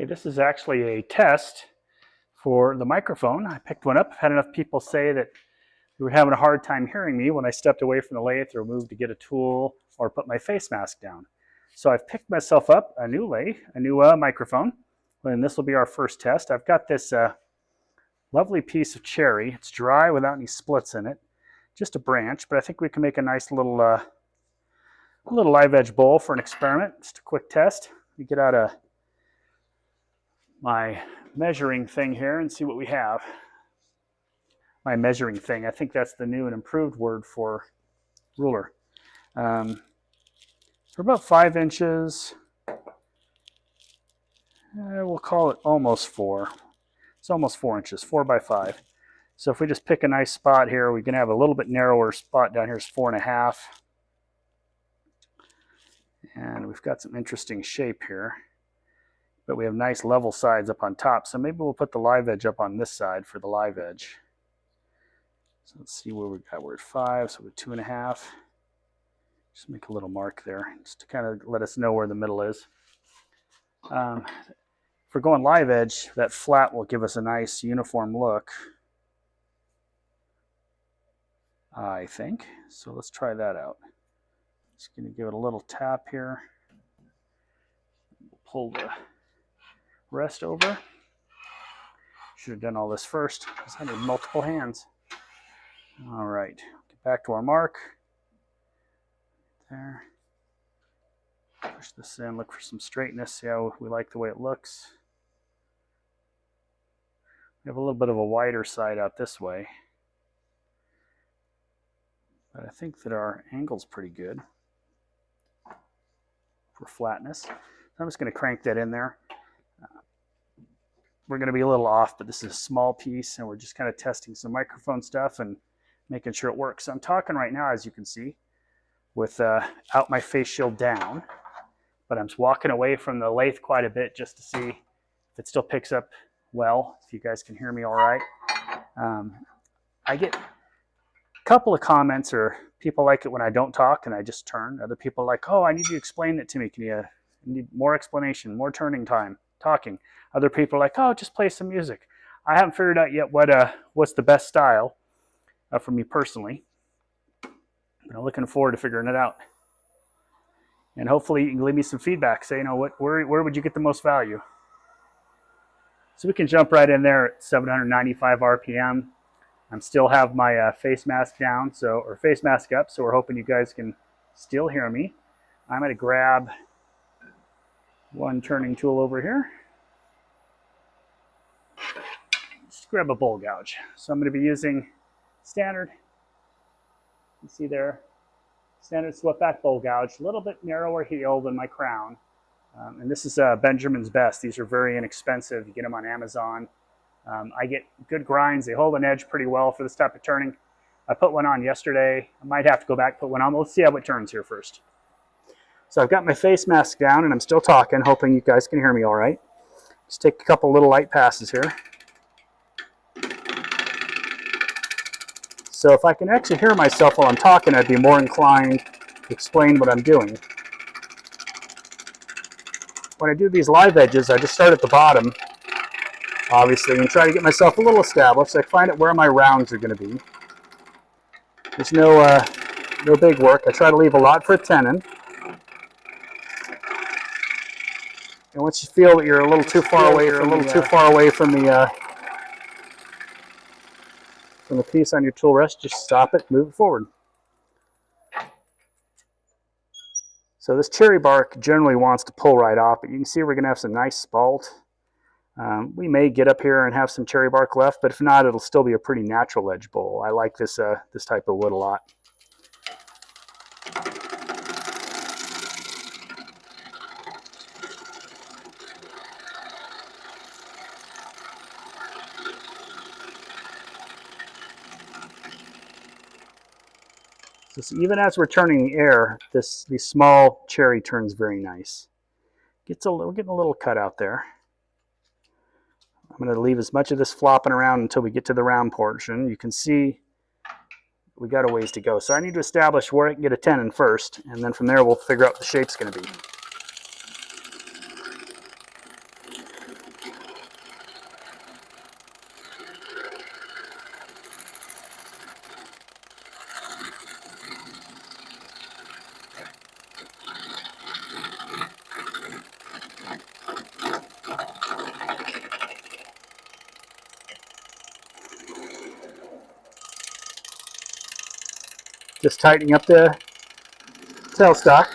Hey, this is actually a test for the microphone. I picked one up. I've had enough people say that they were having a hard time hearing me when I stepped away from the lathe or moved to get a tool or put my face mask down. So I've picked myself up a new lathe, a new microphone, and this will be our first test. I've got this lovely piece of cherry. It's dry without any splits in it, just a branch, but I think we can make a nice little live edge bowl for an experiment. Just a quick test. We get out my measuring thing here and see what we have. My measuring thing, I think that's the new and improved word for ruler. For about 5 inches, we'll call it almost 4. It's almost 4 inches, 4 by 5. So if we just pick a nice spot here, we can have a little bit narrower spot down here is 4.5. And we've got some interesting shape here. But we have nice level sides up on top. So maybe we'll put the live edge up on this side for the live edge. So let's see where we got. We're at 5, so we're 2.5. Just make a little mark there, just to kind of let us know where the middle is. If we're going live edge, that flat will give us a nice uniform look, I think. So let's try that out. Just going to give it a little tap here. We'll pull the rest over. Should have done all this first, because I need multiple hands. All right, get back to our mark. There. Push this in, look for some straightness, see how we like the way it looks. We have a little bit of a wider side out this way, but I think that our angle's pretty good for flatness. So I'm just going to crank that in there. We're going to be a little off, but this is a small piece, and we're just kind of testing some microphone stuff and making sure it works. So I'm talking right now, as you can see, with out my face shield down, but I'm just walking away from the lathe quite a bit just to see if it still picks up well, if you guys can hear me all right. I get a couple of comments, or people like it when I don't talk and I just turn. Other people are like, oh, I need you to explain it to me. Can you need more explanation, more turning time, talking? Other people are like, oh, just play some music. I haven't figured out yet what's the best style for me personally. But I'm looking forward to figuring it out. And hopefully you can leave me some feedback. Say, you know, where would you get the most value? So we can jump right in there at 795 RPM. I still have my face mask down, or face mask up, so we're hoping you guys can still hear me. I'm going to grab one turning tool over here. Just grab a bowl gouge. So I'm going to be using standard, you see there, standard swept back bowl gouge, a little bit narrower heel than my crown. And this is Benjamin's Best. These are very inexpensive. You get them on Amazon. I get good grinds. They hold an edge pretty well for this type of turning. I put one on yesterday. I might have to go back and put one on. Let's see how it turns here first. So I've got my face mask down, and I'm still talking, hoping you guys can hear me all right. Just take a couple little light passes here. So if I can actually hear myself while I'm talking, I'd be more inclined to explain what I'm doing. When I do these live edges, I just start at the bottom, obviously, and try to get myself a little established. I find out where my rounds are going to be. There's no big work. I try to leave a lot for a tenon. And once you feel that you're a little too far away from the piece on your tool rest, just stop it, move it forward. So this cherry bark generally wants to pull right off, but you can see we're going to have some nice spalt. We may get up here and have some cherry bark left, but if not, it'll still be a pretty natural edge bowl. I like this type of wood a lot. So even as we're turning the air, these small cherry turns very nice. We're getting a little cut out there. I'm going to leave as much of this flopping around until we get to the round portion. You can see we got a ways to go. So I need to establish where I can get a tenon first, and then from there we'll figure out what the shape's going to be. Just tightening up the tailstock.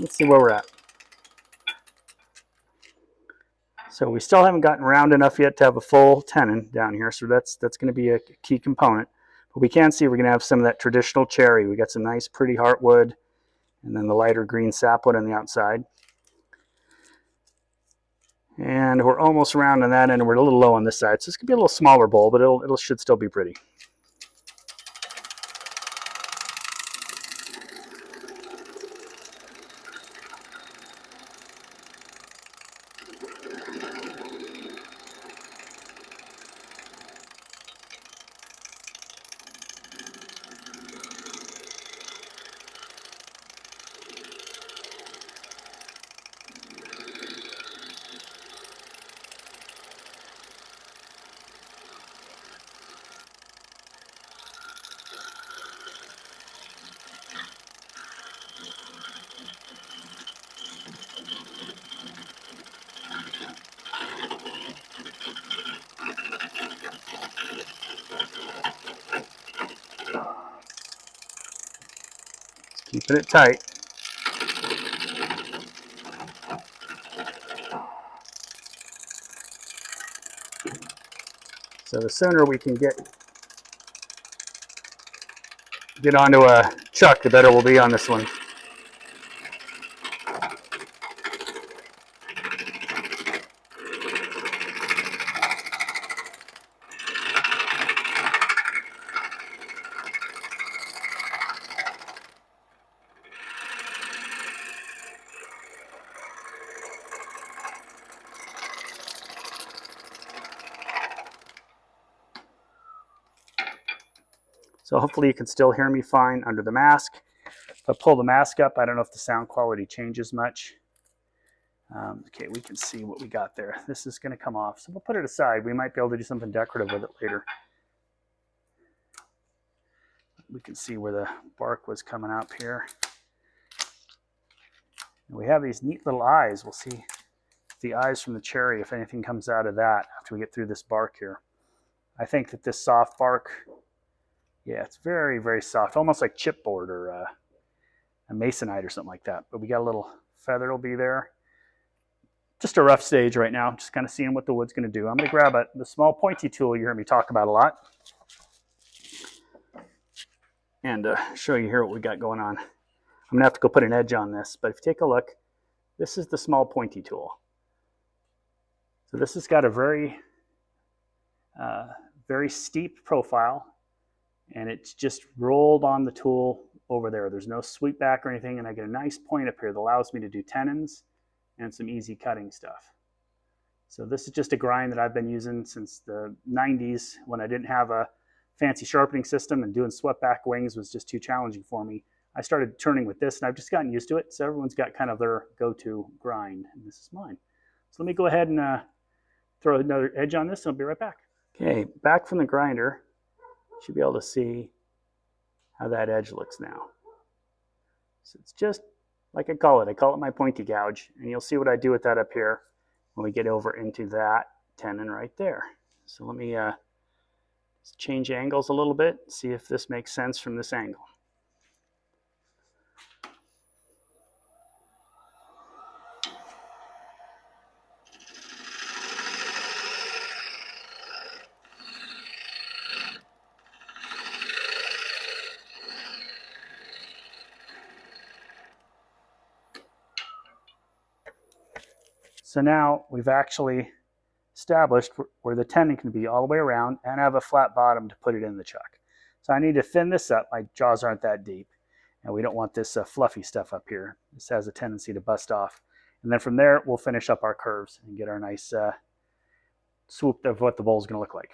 Let's see where we're at. So we still haven't gotten round enough yet to have a full tenon down here, so that's going to be a key component. But we can see we're going to have some of that traditional cherry. We got some nice pretty heartwood, and then the lighter green sapwood on the outside. And we're almost round on that end, and we're a little low on this side. So it's going to be a little smaller bowl, but it should still be pretty. Keeping it tight. So the sooner we can get onto a chuck, the better we'll be on this one. So hopefully you can still hear me fine under the mask. If I pull the mask up, I don't know if the sound quality changes much. Okay, we can see what we got there. This is going to come off, so we'll put it aside. We might be able to do something decorative with it later. We can see where the bark was coming up here. And we have these neat little eyes. We'll see the eyes from the cherry, if anything comes out of that after we get through this bark here. I think that this soft bark, yeah, it's very, very soft, almost like chipboard or a masonite or something like that. But we got a little feather will be there. Just a rough stage right now, just kind of seeing what the wood's going to do. I'm going to grab the small pointy tool you hear me talk about a lot and show you here what we got going on. I'm going to have to go put an edge on this, but if you take a look, this is the small pointy tool. So this has got a very, very steep profile, and it's just rolled on the tool over there. There's no sweep back or anything, and I get a nice point up here that allows me to do tenons and some easy cutting stuff. So this is just a grind that I've been using since the 90s when I didn't have a fancy sharpening system and doing swept back wings was just too challenging for me. I started turning with this and I've just gotten used to it. So everyone's got kind of their go-to grind, and this is mine. So let me go ahead and throw another edge on this and I'll be right back. Okay, back from the grinder. You should be able to see how that edge looks now. So it's just like I call it my pointy gouge, and you'll see what I do with that up here when we get over into that tenon right there. So let me just change angles a little bit, see if this makes sense from this angle. So now we've actually established where the tenon can be all the way around and have a flat bottom to put it in the chuck. So I need to thin this up. My jaws aren't that deep, and we don't want this fluffy stuff up here. This has a tendency to bust off. And then from there, we'll finish up our curves and get our nice swoop of what the bowl is going to look like.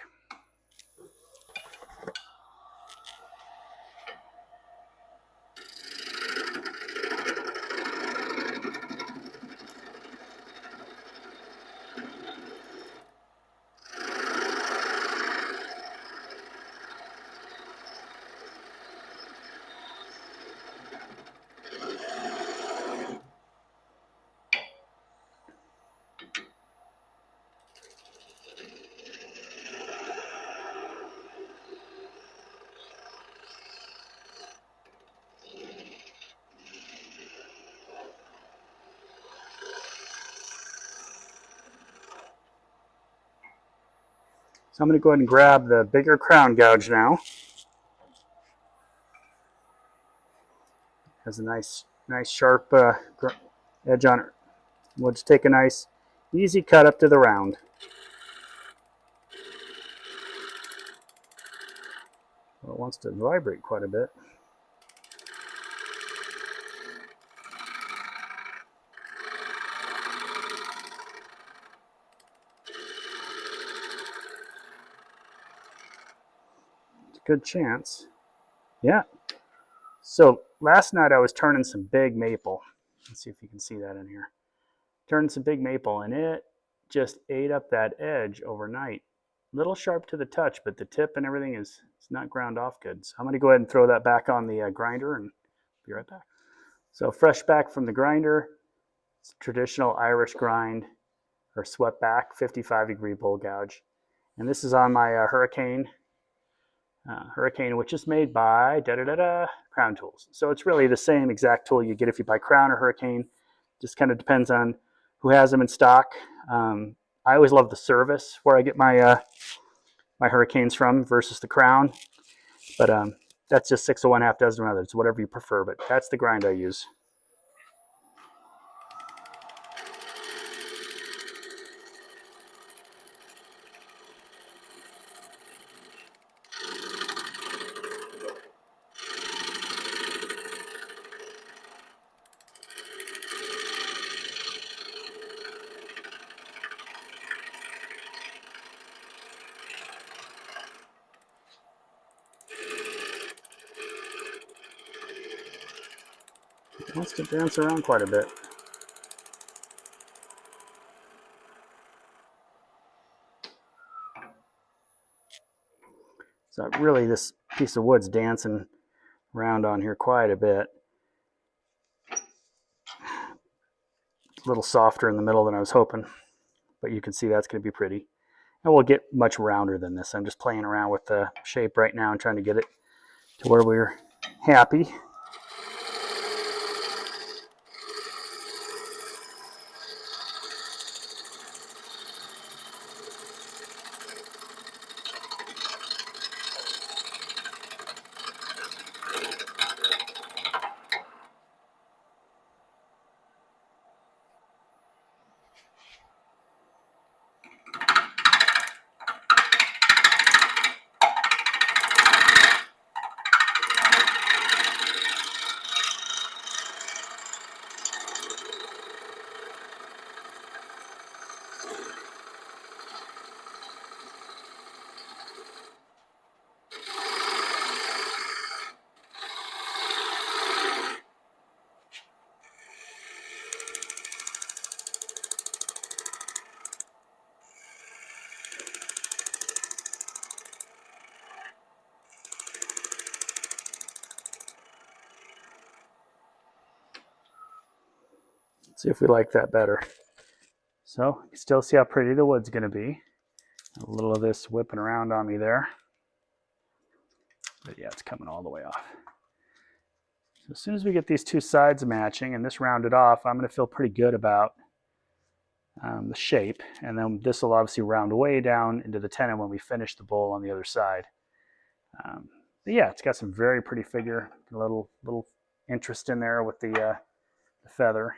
So I'm going to go ahead and grab the bigger crown gouge now. Has a nice sharp edge on it. We'll just take a nice easy cut up to the round. Well, it wants to vibrate quite a bit. It's a good chance. Yeah. So last night I was turning some big maple. Let's see if you can see that in here. Turning some big maple, and it just ate up that edge overnight. Little sharp to the touch, but the tip and everything is not ground off good. So I'm going to go ahead and throw that back on the grinder and be right back. So fresh back from the grinder. It's traditional Irish grind or swept back 55-degree bull gouge. And this is on my Hurricane, which is made by Crown Tools. So it's really the same exact tool you get if you buy Crown or Hurricane. Just kind of depends on who has them in stock. I always love the service where I get my my Hurricanes from versus the Crown. But that's just 6 of one, half dozen of others, whatever you prefer. But that's the grind I use. It wants to dance around quite a bit. So really this piece of wood's dancing around on here quite a bit. It's a little softer in the middle than I was hoping, but you can see that's going to be pretty. And we'll get much rounder than this. I'm just playing around with the shape right now and trying to get it to where we're happy. See if we like that better. So you can still see how pretty the wood's going to be. A little of this whipping around on me there. But yeah, it's coming all the way off. So as soon as we get these two sides matching and this rounded off, I'm going to feel pretty good about the shape. And then this will obviously round way down into the tenon when we finish the bowl on the other side. But yeah, it's got some very pretty figure. A little interest in there with the feather.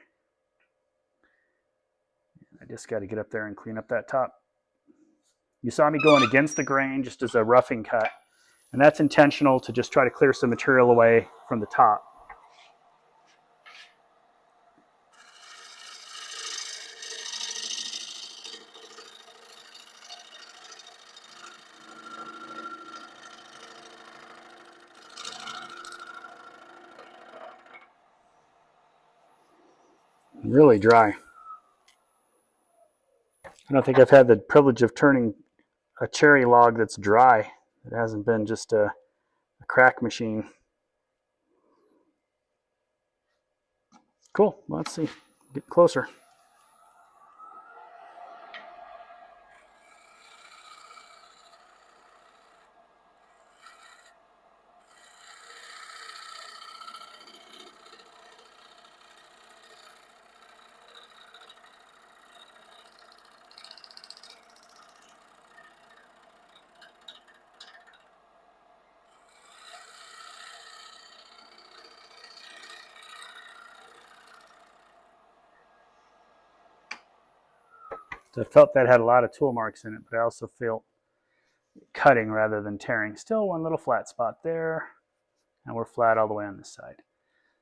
I just got to get up there and clean up that top. You saw me going against the grain just as a roughing cut. And that's intentional to just try to clear some material away from the top. Really dry. I don't think I've had the privilege of turning a cherry log that's dry. It hasn't been just a crack machine. Cool. Well, let's see. Get closer. So I felt that had a lot of tool marks in it, but I also felt cutting rather than tearing. Still one little flat spot there, and we're flat all the way on this side.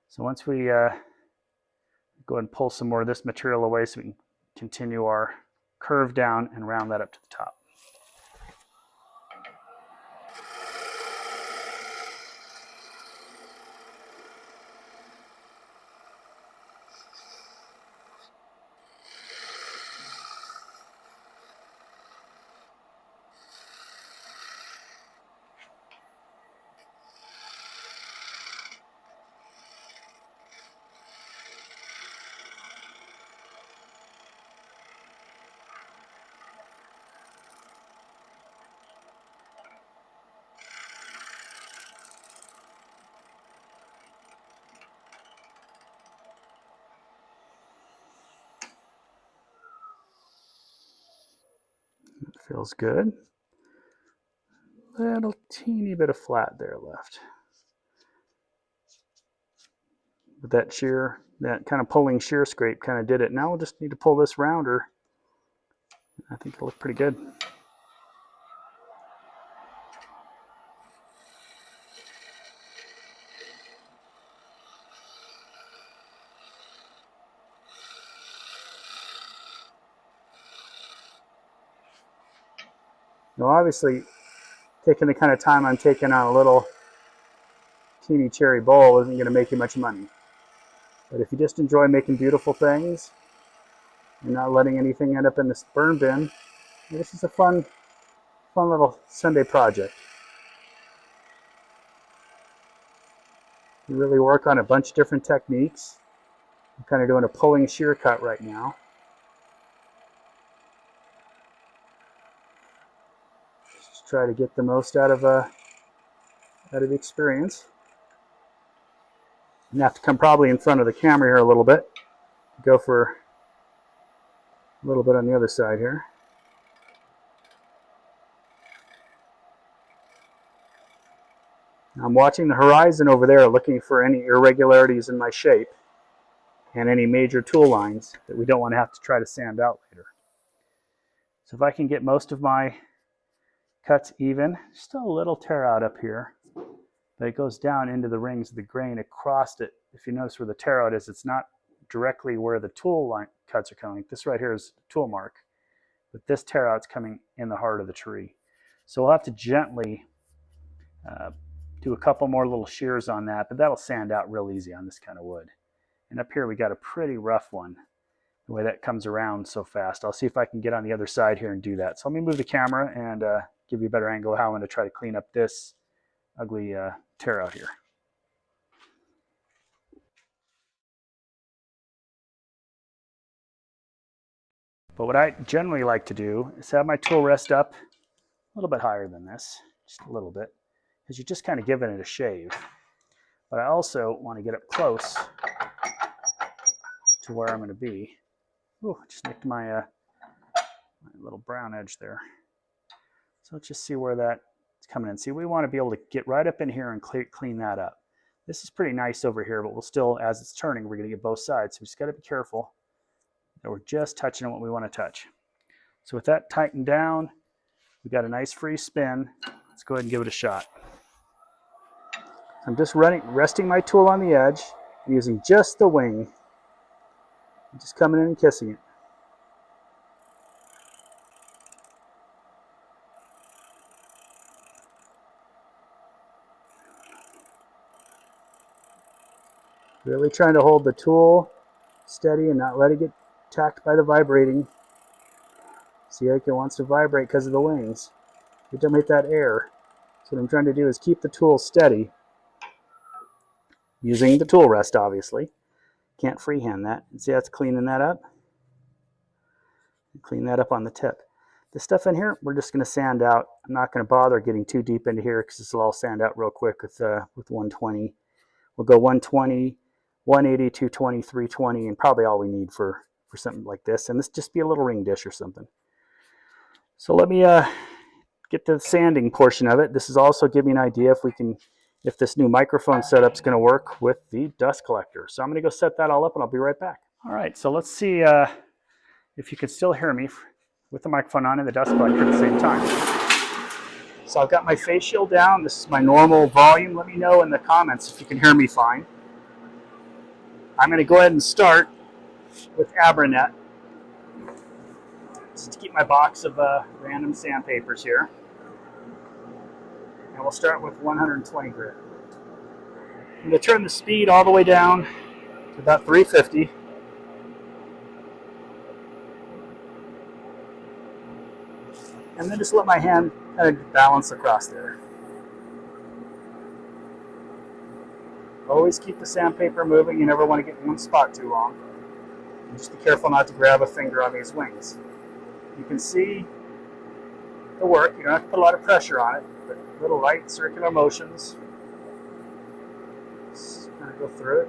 So once we go ahead and pull some more of this material away so we can continue our curve down and round that up to the top. Feels good. Little teeny bit of flat there left. But that shear, that kind of pulling shear scrape kind of did it. Now we'll just need to pull this rounder. I think it'll look pretty good. Now obviously, taking the kind of time I'm taking on a little teeny cherry bowl isn't going to make you much money. But if you just enjoy making beautiful things and not letting anything end up in this burn bin, this is a fun little Sunday project. You really work on a bunch of different techniques. I'm kind of doing a pulling shear cut right now. Just try to get the most out of the experience. I'm going to have to come probably in front of the camera here a little bit. Go for a little bit on the other side here. I'm watching the horizon over there, looking for any irregularities in my shape and any major tool lines that we don't want to have to try to sand out later. So if I can get most of my cuts even, still a little tear out up here, but it goes down into the rings of the grain across it. If you notice where the tear out is, it's not directly where the tool line cuts are coming. This right here is the tool mark, but this tear out's coming in the heart of the tree. So we'll have to gently do a couple more little shears on that, but that'll sand out real easy on this kind of wood. And up here we got a pretty rough one, the way that comes around so fast. I'll see if I can get on the other side here and do that. So let me move the camera and give you a better angle of how I'm going to try to clean up this ugly tear out here. But what I generally like to do is have my tool rest up a little bit higher than this, just a little bit, because you're just kind of giving it a shave. But I also want to get up close to where I'm going to be. Ooh, just nicked my little brown edge there. So let's just see where that's coming in. See, we want to be able to get right up in here and clean that up. This is pretty nice over here, but we'll still, as it's turning, we're going to get both sides. So we just got to be careful that we're just touching on what we want to touch. So with that tightened down, we got a nice free spin. Let's go ahead and give it a shot. I'm just resting my tool on the edge, using just the wing, just coming in and kissing it. Really trying to hold the tool steady and not let it get attacked by the vibrating. See, like it wants to vibrate because of the wings. It doesn't make that air. So what I'm trying to do is keep the tool steady, using the tool rest, obviously. Can't freehand that. See, that's cleaning that up. Clean that up on the tip. This stuff in here, we're just going to sand out. I'm not going to bother getting too deep into here because this will all sand out real quick with 120. We'll go 120, 180, 220, 320, and probably all we need for something like this. And this just be a little ring dish or something. So let me get the sanding portion of it. This is also giving me an idea if this new microphone setup's going to work with the dust collector. So I'm going to go set that all up and I'll be right back. All right, so let's see if you can still hear me with the microphone on and the dust collector at the same time. So I've got my face shield down. This is my normal volume. Let me know in the comments if you can hear me fine. I'm going to go ahead and start with Abranet, just to keep my box of random sandpapers here. And we'll start with 120 grit. I'm going to turn the speed all the way down to about 350. And then just let my hand kind of balance across there. Always keep the sandpaper moving. You never want to get in one spot too long. And just be careful not to grab a finger on these wings. You can see the work. You don't have to put a lot of pressure on it, but little light circular motions. Just kind of go through it.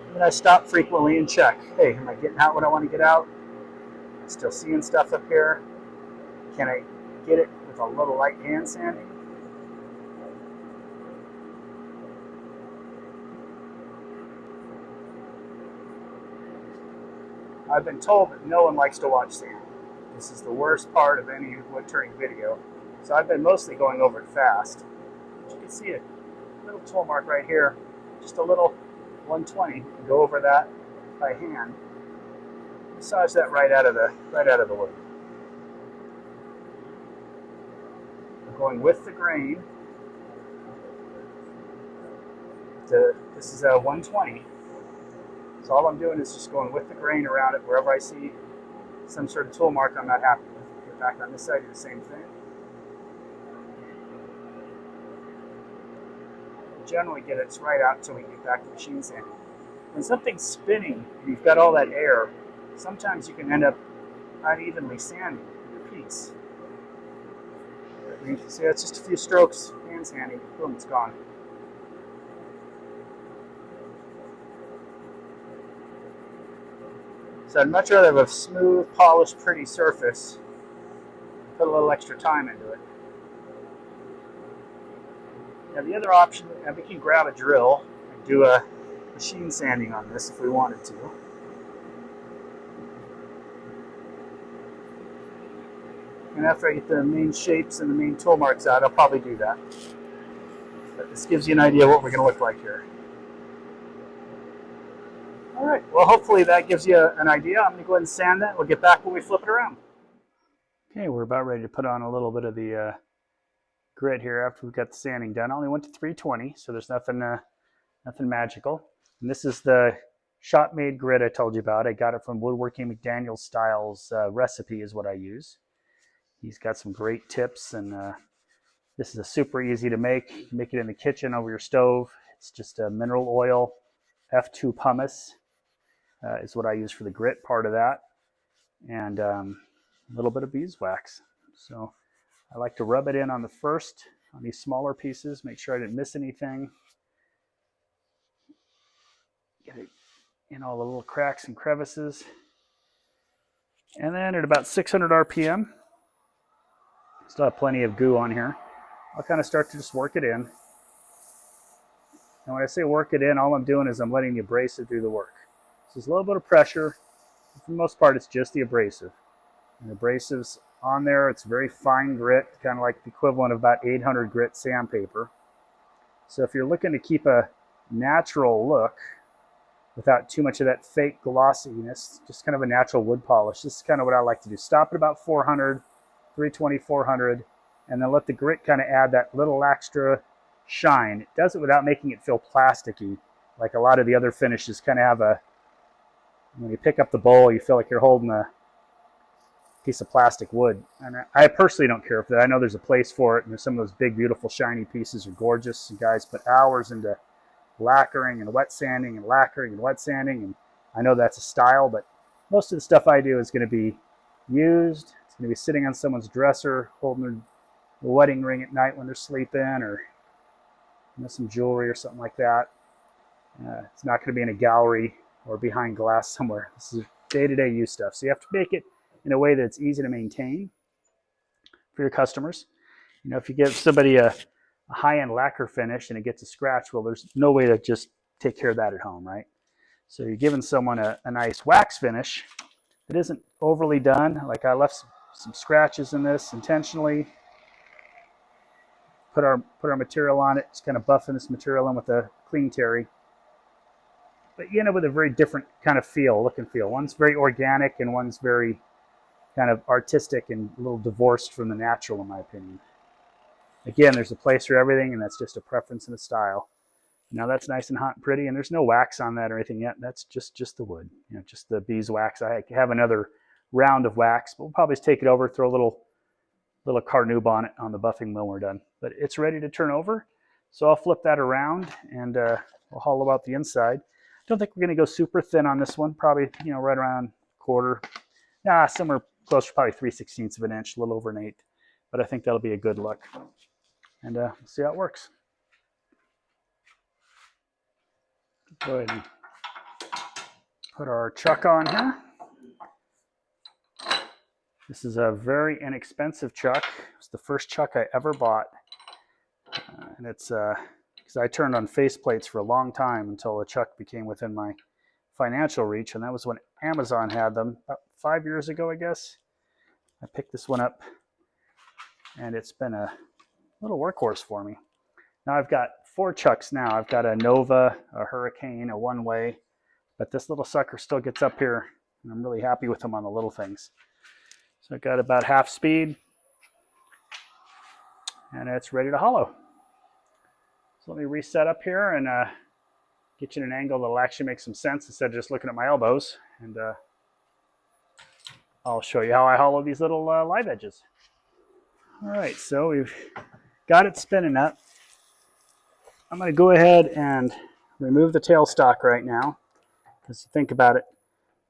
And then I stop frequently and check. Hey, am I getting out what I want to get out? Am I still seeing stuff up here? Can I get it with a little light hand sanding? I've been told that no one likes to watch sand. This is the worst part of any wood turning video. So I've been mostly going over it fast. But you can see a little tool mark right here, just a little 120. Go over that by hand. Massage that right out of the wood. I'm going with the grain. This is a 120. So all I'm doing is just going with the grain around it wherever I see some sort of tool mark I'm not happy with. Get back on this side, do the same thing. Generally get it right out until we get back to machine sanding. When something's spinning and you've got all that air, sometimes you can end up unevenly sanding your piece. You can see that's just a few strokes, hand sanding, boom, it's gone. So I'd much rather have a smooth, polished, pretty surface. Put a little extra time into it. Now the other option, we can grab a drill and do a machine sanding on this if we wanted to. And after I get the main shapes and the main tool marks out, I'll probably do that. But this gives you an idea of what we're going to look like here. All right, well hopefully that gives you an idea. I'm going to go ahead and sand that. We'll get back when we flip it around. Okay, we're about ready to put on a little bit of the grit here after we've got the sanding done. I only went to 320, so there's nothing magical. And this is the shop-made grit I told you about. I got it from Woodworking McDaniel Styles recipe is what I use. He's got some great tips, and this is a super easy to make. You make it in the kitchen over your stove. It's just a mineral oil, F2 pumice is what I use for the grit part of that, and a little bit of beeswax. So I like to rub it in on these smaller pieces, make sure I didn't miss anything. Get it in all the little cracks and crevices. And then at about 600 RPM, still have plenty of goo on here, I'll kind of start to just work it in. And when I say work it in, all I'm doing is I'm letting the abrasive do the work. So there's a little bit of pressure. For the most part, it's just the abrasive. And the abrasive's on there. It's very fine grit, kind of like the equivalent of about 800 grit sandpaper. So if you're looking to keep a natural look without too much of that fake glossiness, just kind of a natural wood polish, this is kind of what I like to do. Stop at about 400, 320, 400, and then let the grit kind of add that little extra shine. It does it without making it feel plasticky, like a lot of the other finishes kind of have when you pick up the bowl, you feel like you're holding a piece of plastic wood. And I personally don't care for that. I know there's a place for it, and some of those big, beautiful, shiny pieces are gorgeous. You guys put hours into lacquering and wet sanding and lacquering and wet sanding, and I know that's a style, but most of the stuff I do is going to be used. It's going to be sitting on someone's dresser, holding their wedding ring at night when they're sleeping, or some jewelry or something like that. It's not going to be in a gallery or behind glass somewhere. This is day-to-day use stuff. So you have to make it in a way that's easy to maintain for your customers. You know, if you give somebody a high-end lacquer finish and it gets a scratch, well, there's no way to just take care of that at home, right? So you're giving someone a nice wax finish that isn't overly done. Like I left some scratches in this intentionally. Put our material on it, just kind of buffing this material in with a clean terry. But you end up with a very different kind of feel, look and feel. One's very organic and one's very kind of artistic and a little divorced from the natural, in my opinion. Again, there's a place for everything, and that's just a preference and a style. Now that's nice and hot and pretty, and there's no wax on that or anything yet. That's just the wood, just the beeswax. I have another round of wax, but we'll probably just take it over, throw a little carnauba on it on the buffing mill when we're done. But it's ready to turn over, so I'll flip that around and we'll hollow out the inside. Don't think we're going to go super thin on this one. Probably right around quarter, somewhere close to probably 3/16 of an inch, a little over an eighth. But I think that'll be a good look, and we'll see how it works. Go ahead and put our chuck on here. This is a very inexpensive chuck. It's the first chuck I ever bought. And it's because I turned on faceplates for a long time until the chuck became within my financial reach. And that was when Amazon had them about 5 years ago, I guess. I picked this one up and it's been a little workhorse for me. Now I've got 4 chucks now. I've got a Nova, a Hurricane, a one-way, but this little sucker still gets up here, and I'm really happy with them on the little things. So I've got about half speed, and it's ready to hollow. So let me reset up here and get you in an angle that'll actually make some sense instead of just looking at my elbows, and I'll show you how I hollow these little live edges. All right, so we've got it spinning up. I'm going to go ahead and remove the tailstock right now, because think about it,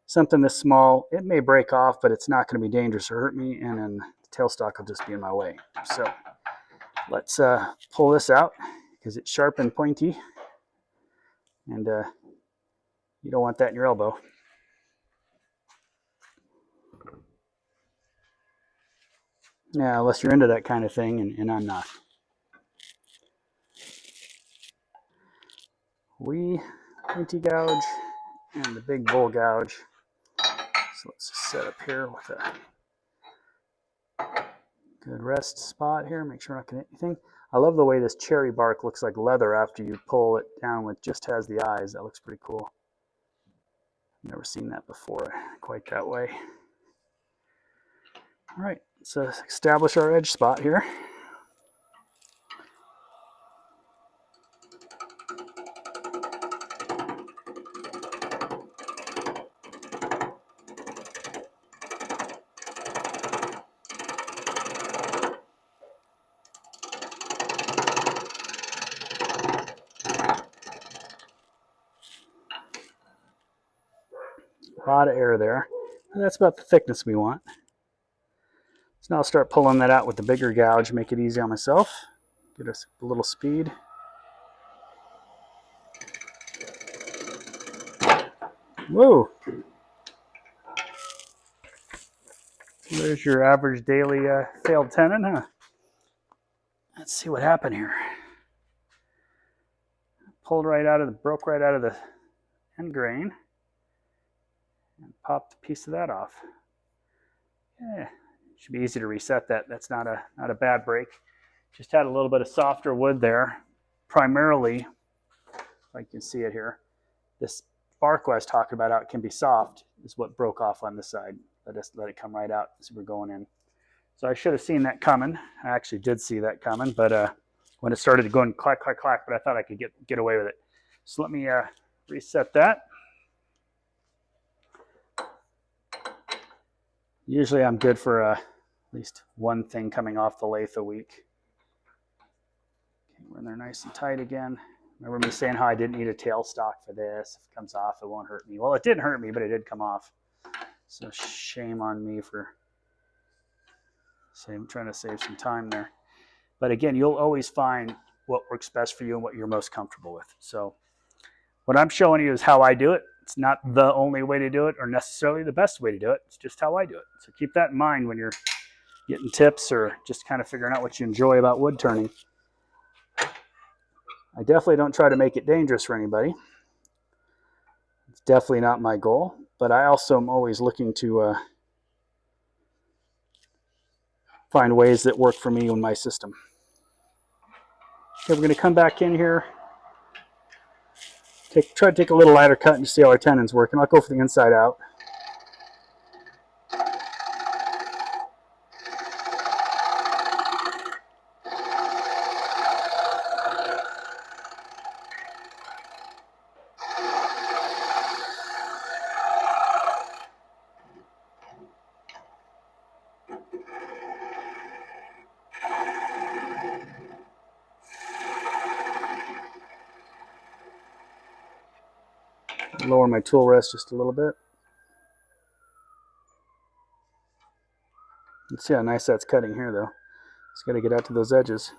something this small, it may break off, but it's not going to be dangerous or hurt me, and then the tailstock will just be in my way. So let's pull this out, because it's sharp and pointy, and you don't want that in your elbow. Yeah, unless you're into that kind of thing, and I'm not. Wee pointy gouge and the big bull gouge. So let's just set up here with a good rest spot here. Make sure we're not going to hit anything. I love the way this cherry bark looks like leather after you pull it down with just has the eyes. That looks pretty cool. Never seen that before quite that way. All right, so let's establish our edge spot here. A lot of air there. And that's about the thickness we want. So now I'll start pulling that out with the bigger gouge, make it easy on myself. Get us a little speed. Whoa! There's your average daily failed tenon, huh? Let's see what happened here. Broke right out of the end grain. And popped a piece of that off. Yeah, should be easy to reset that. That's not a bad break. Just had a little bit of softer wood there. Primarily, if I can see it here, this bark I was talking about, how it can be soft, is what broke off on this side. Let it come right out as we're going in. So I should have seen that coming. I actually did see that coming, but when it started going clack, clack, clack, but I thought I could get away with it. So let me reset that. Usually I'm good for at least one thing coming off the lathe a week. Okay, we're in there nice and tight again. Remember me saying how I didn't need a tailstock for this. If it comes off, it won't hurt me. Well, it didn't hurt me, but it did come off. So shame on me for trying to save some time there. But again, you'll always find what works best for you and what you're most comfortable with. So what I'm showing you is how I do it. It's not the only way to do it or necessarily the best way to do it. It's just how I do it. So keep that in mind when you're getting tips or just kind of figuring out what you enjoy about wood turning. I definitely don't try to make it dangerous for anybody. It's definitely not my goal, but I also am always looking to find ways that work for me and my system. Okay, we're going to come back in here, try to take a little lighter cut and see how our tenon's working. I'll go for the inside out. Lower my tool rest just a little bit. Let's see how nice that's cutting here, though. Just got to get out to those edges.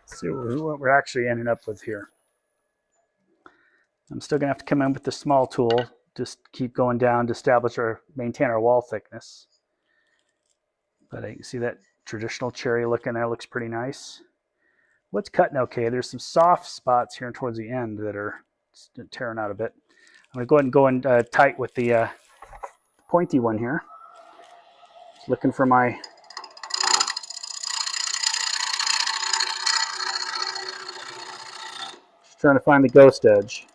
Let's see what we're actually ending up with here. I'm still going to have to come in with the small tool, just keep going down to maintain our wall thickness. But you see that traditional cherry looking, that looks pretty nice. What's cutting okay? There's some soft spots here towards the end that are tearing out a bit. I'm going to go ahead and go in tight with the pointy one here. Just looking for my trying to find the ghost edge.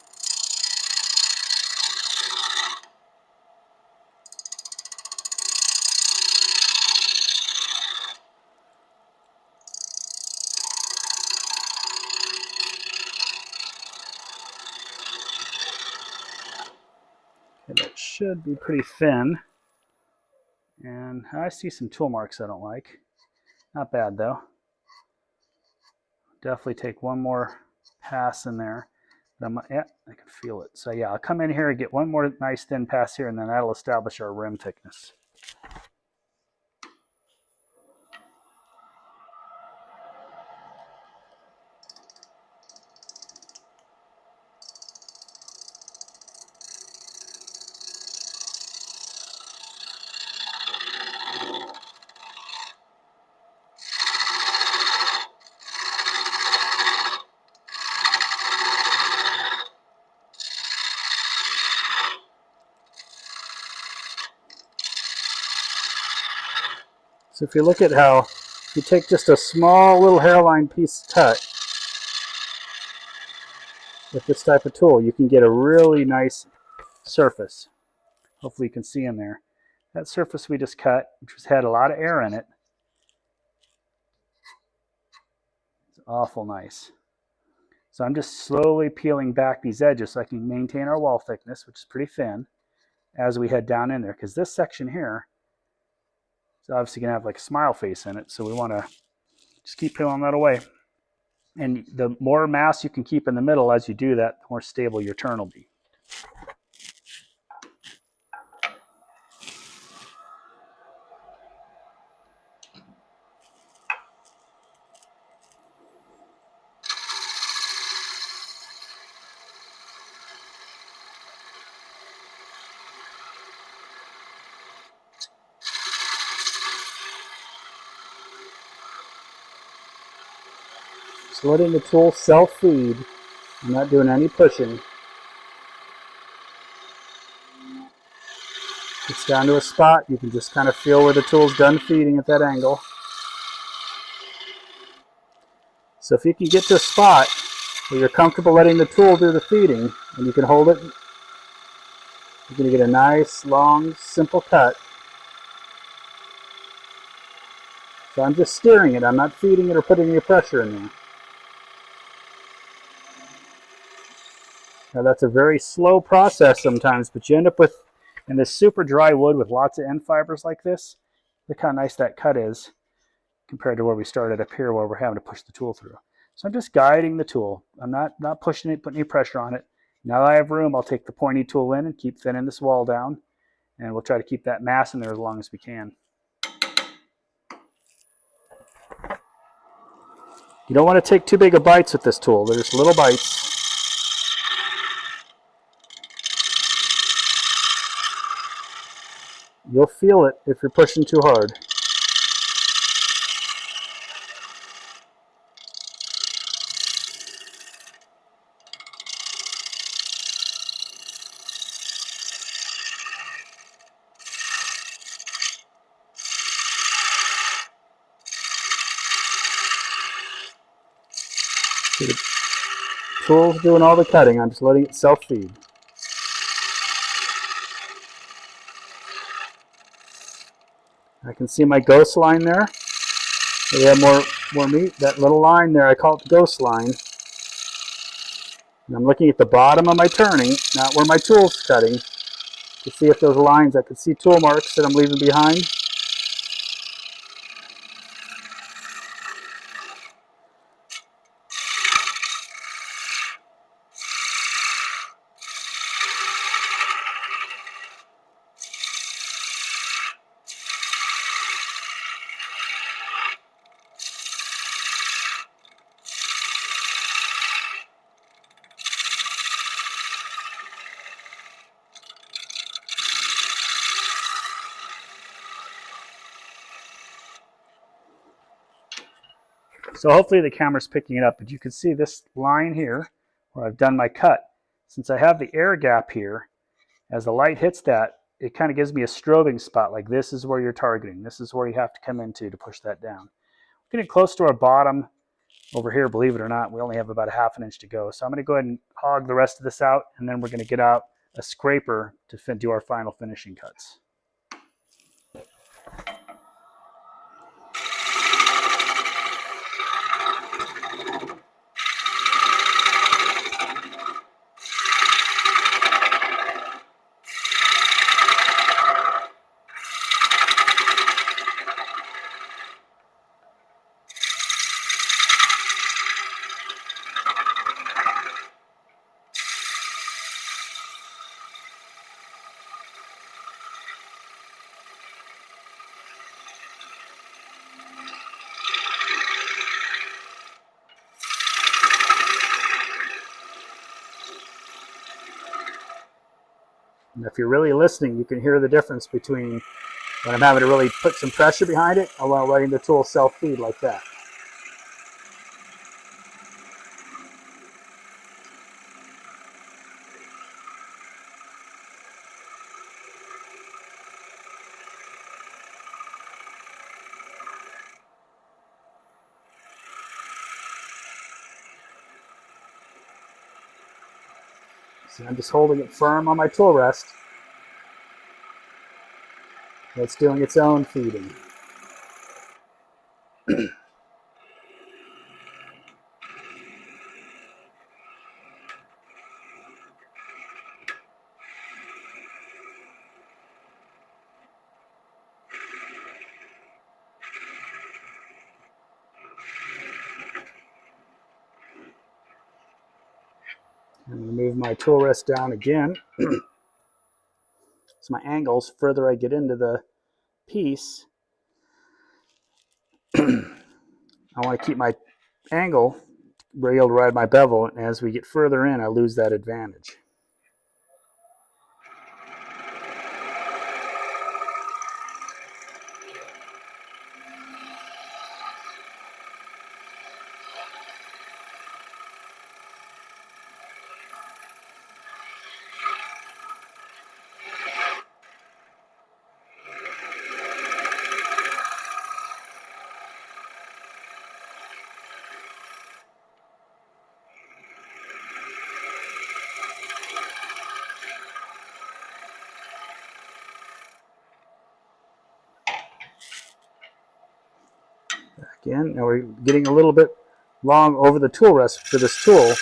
Okay, that should be pretty thin. And I see some tool marks I don't like. Not bad though. Definitely take one more pass in there. Yeah, I can feel it. So yeah, I'll come in here and get one more nice thin pass here, and then that'll establish our rim thickness. So if you look at how you take just a small little hairline piece cut with this type of tool, you can get a really nice surface. Hopefully you can see in there. That surface we just cut, which had a lot of air in it, it's awful nice. So I'm just slowly peeling back these edges so I can maintain our wall thickness, which is pretty thin, as we head down in there. Because this section here is obviously going to have like a smile face in it. So we want to just keep peeling that away. And the more mass you can keep in the middle as you do that, the more stable your turn will be. Just letting the tool self-feed. I'm not doing any pushing. It's down to a spot. You can just kind of feel where the tool's done feeding at that angle. So if you can get to a spot where you're comfortable letting the tool do the feeding, and you can hold it, you're going to get a nice, long, simple cut. So I'm just steering it. I'm not feeding it or putting any pressure in there. Now that's a very slow process sometimes, but you end up with, in this super dry wood with lots of end fibers like this, look how nice that cut is compared to where we started up here where we're having to push the tool through. So I'm just guiding the tool. I'm not pushing it, putting any pressure on it. Now that I have room, I'll take the pointy tool in and keep thinning this wall down, and we'll try to keep that mass in there as long as we can. You don't want to take too big of bites with this tool. They're just little bites. You'll feel it if you're pushing too hard. See, the tool's doing all the cutting. I'm just letting it self-feed. I can see my ghost line there. We have more meat. That little line there, I call it the ghost line. And I'm looking at the bottom of my turning, not where my tool's cutting, to see if those lines, I can see tool marks that I'm leaving behind. So hopefully the camera's picking it up, but you can see this line here where I've done my cut. Since I have the air gap here, as the light hits that, it kind of gives me a strobing spot, like this is where you're targeting. This is where you have to come into to push that down. Getting close to our bottom over here, believe it or not, we only have about a ½ inch to go. So I'm going to go ahead and hog the rest of this out, and then we're going to get out a scraper to do our final finishing cuts. And if you're really listening, you can hear the difference between when I'm having to really put some pressure behind it or while letting the tool self-feed like that. See, I'm just holding it firm on my tool rest. It's doing its own feeding. I'm going to move my tool rest down again. So my angles, further I get into the piece, I want to keep my angle where you'll ride my bevel, and as we get further in, I lose that advantage. Again, now we're getting a little bit long over the tool rest for this tool.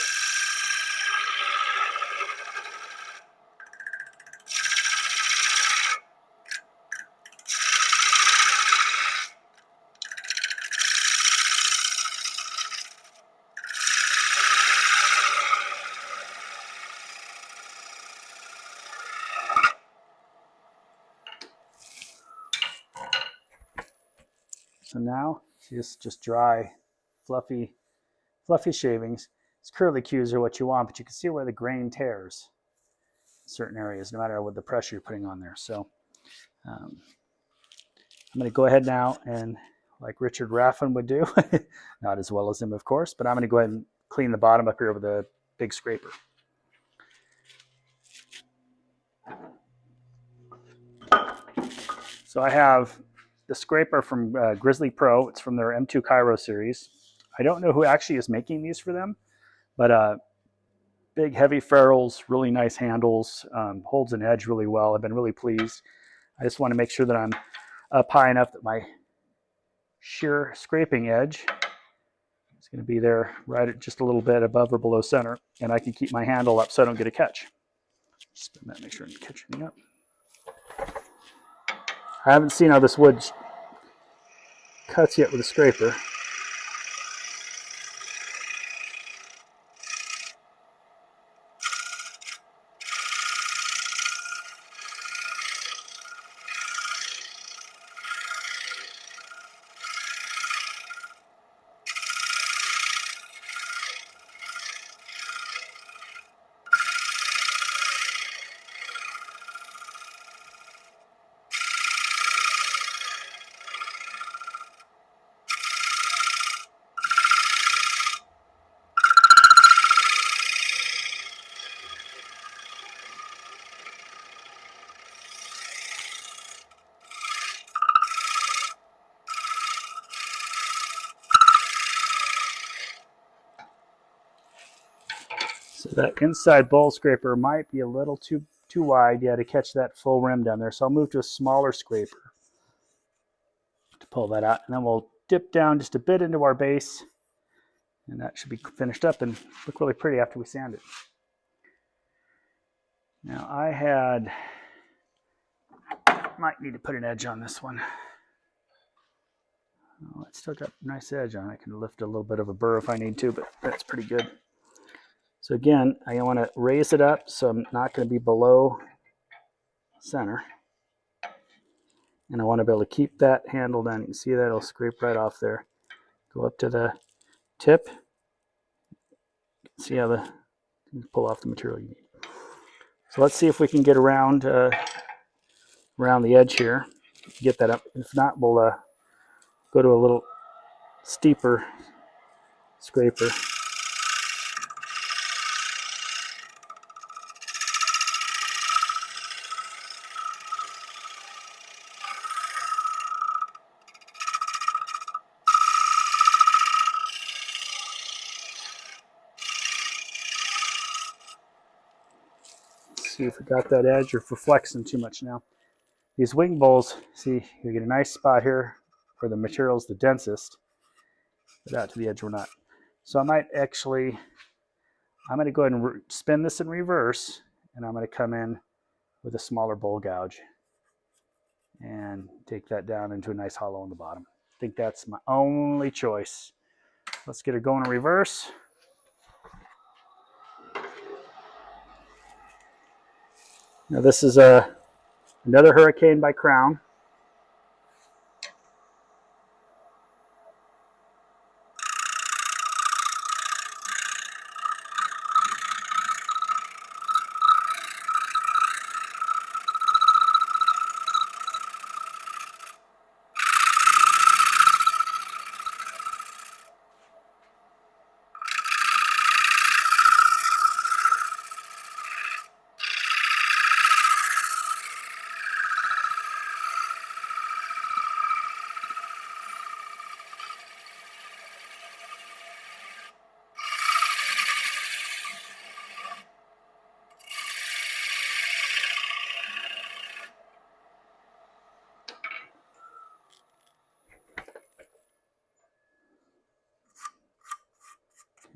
So now just dry, fluffy shavings. These curly cues are what you want, but you can see where the grain tears in certain areas, no matter what the pressure you're putting on there. So I'm going to go ahead now and, like Richard Raffin would do, not as well as him, of course, but I'm going to go ahead and clean the bottom up here with a big scraper. So I have the scraper from Grizzly Pro. It's from their M2 Cairo series. I don't know who actually is making these for them, but big, heavy ferrules, really nice handles, holds an edge really well. I've been really pleased. I just want to make sure that I'm up high enough that my shear scraping edge is going to be there right at just a little bit above or below center, and I can keep my handle up so I don't get a catch. Spin that, make sure I don't catch anything up. I haven't seen how this wood cuts yet with a scraper. So that inside bowl scraper might be a little too wide, to catch that full rim down there. So I'll move to a smaller scraper to pull that out, and then we'll dip down just a bit into our base, and that should be finished up and look really pretty after we sand it. Now might need to put an edge on this one. Oh, it's still got a nice edge on it. I can lift a little bit of a burr if I need to, but that's pretty good. So again, I want to raise it up so I'm not going to be below center. And I want to be able to keep that handle down. You can see that it'll scrape right off there. Go up to the tip. See how you pull off the material you need. So let's see if we can get around the edge here. Get that up. If not, we'll go to a little steeper scraper. See if we got that edge or if we're flexing too much now. These wing bowls, see, you get a nice spot here where the material's the densest, but out to the edge we're not. So I'm going to go ahead and spin this in reverse, and I'm going to come in with a smaller bowl gouge and take that down into a nice hollow on the bottom. I think that's my only choice. Let's get it going in reverse. Now this is another Hurricane by Crown.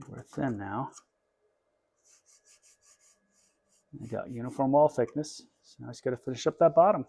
We're thin now. I got uniform wall thickness, so now I just got to finish up that bottom.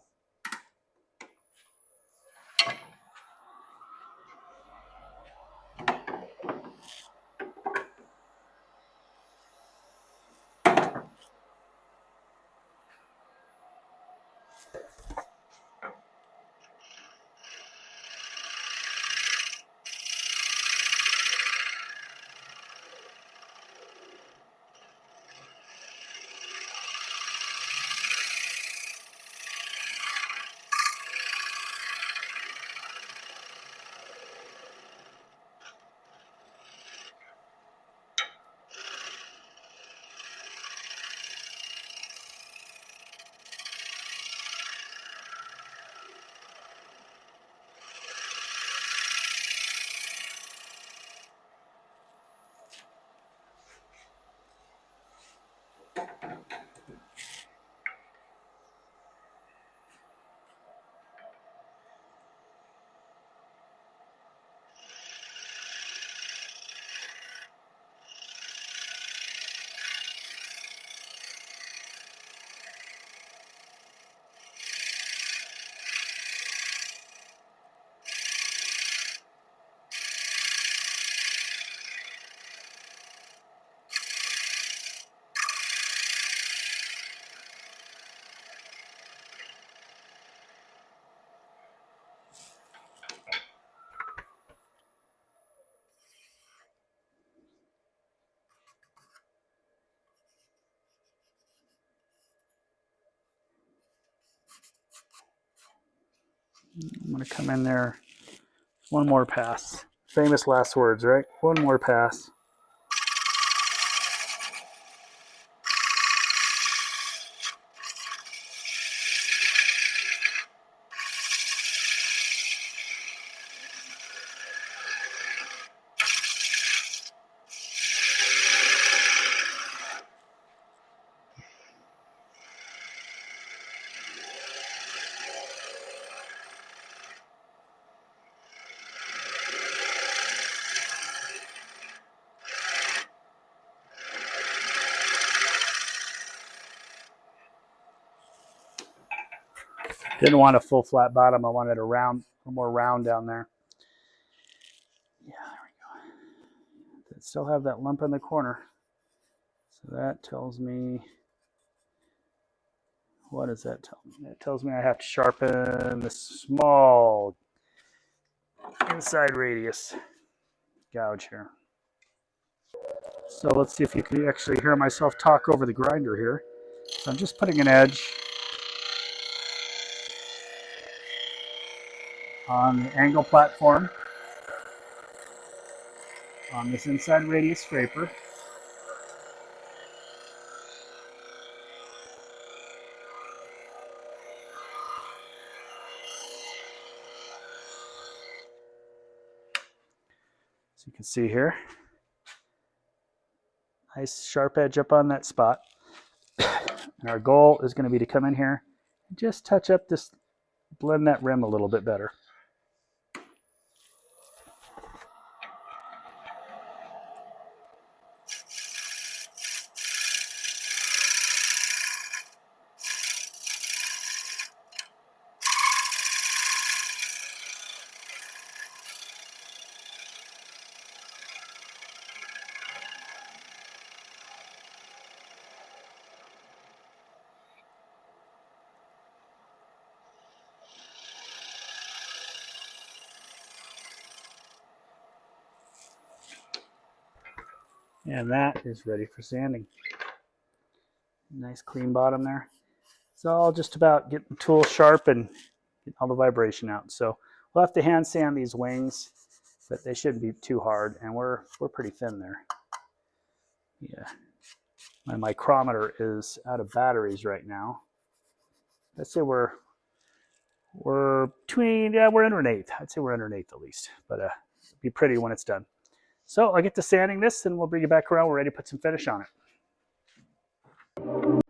I'm going to come in there one more pass. Famous last words, right? One more pass. Didn't want a full flat bottom. I wanted a round, a more round down there. Yeah, there we go. Still have that lump in the corner. So that tells me, what does that tell me? That tells me I have to sharpen the small inside radius gouge here. So let's see if you can actually hear myself talk over the grinder here. So I'm just putting an edge on the angle platform on this inside radius scraper. So you can see here, nice sharp edge up on that spot. And our goal is going to be to come in here and just touch up this, blend that rim a little bit better. And that is ready for sanding. Nice clean bottom there. It's all just about getting the tool sharp and getting all the vibration out. So we'll have to hand sand these wings, but they shouldn't be too hard, and we're pretty thin there. Yeah. My micrometer is out of batteries right now. Let's say we're between, yeah, we're under an eighth. I'd say we're under an eighth at least, but it'll be pretty when it's done. So I'll get to sanding this and we'll bring it back around. We're ready to put some finish on it.